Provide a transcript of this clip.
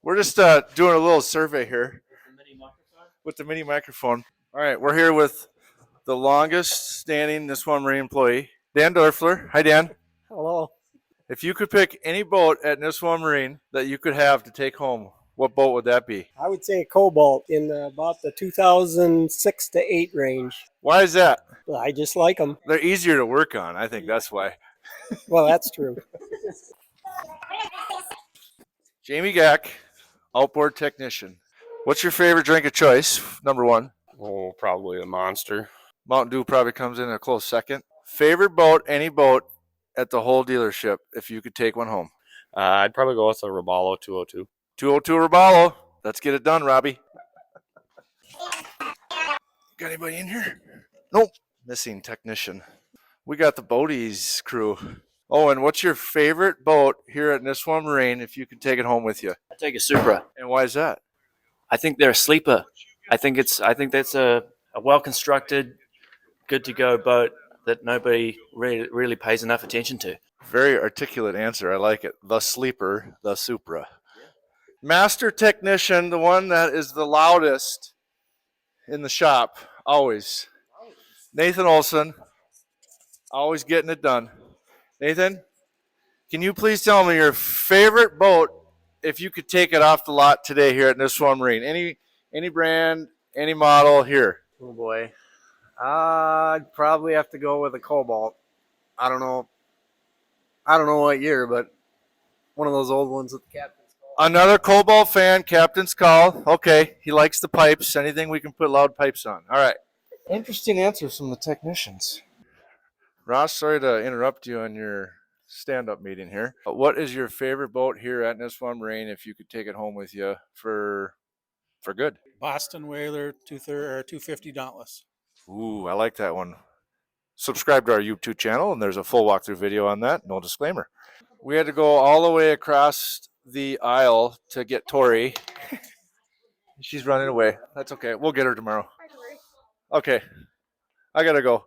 We're just doing a little survey here with the mini microphone. All right, we're here with the longest standing Nisswa Marine employee, Dan Dorfler. Hi, Dan. Hello. If you could pick any boat at Nisswa Marine that you could have to take home, what boat would that be? I would say a Cobalt in about the 2006 to 8 range. Why is that? I just like them. They're easier to work on. I think that's why. Well, that's true. Jamie Gack, outboard technician. What's your favorite drink of choice? Number one. Oh, probably a Monster. Mountain Dew probably comes in a close second. Favorite boat, any boat at the whole dealership, if you could take one home? I'd probably go with a Robalo 202. 202 Robalo. Let's get it done, Robbie. Got anybody in here? Nope. Missing technician. We got the Boaties crew. Oh, and what's your favorite boat here at Nisswa Marine if you could take it home with you? I take a Supra. And why is that? I think they're a sleeper. I think that's a well constructed, good to go boat that nobody really pays enough attention to. Very articulate answer. I like it. The sleeper, the Supra. Master technician, the one that is the loudest in the shop, always. Nathan Olson, always getting it done. Nathan, can you please tell me your favorite boat if you could take it off the lot today here at Nisswa Marine? Any brand, any model here? Oh boy. I'd probably have to go with a Cobalt. I don't know what year, but one of those old ones with the captain's call. Another Cobalt fan, captain's call. Okay, he likes the pipes. Anything we can put loud pipes on. All right. Interesting answers from the technicians. Ross, sorry to interrupt you on your stand-up meeting here. What is your favorite boat here at Nisswa Marine if you could take it home with you for good? Boston Whaler 250 Dauntless. Ooh, I like that one. Subscribe to our YouTube channel, and there's a full walkthrough video on that. No disclaimer. We had to go all the way across the aisle to get Tori. She's running away. That's okay. We'll get her tomorrow. Okay. I gotta go.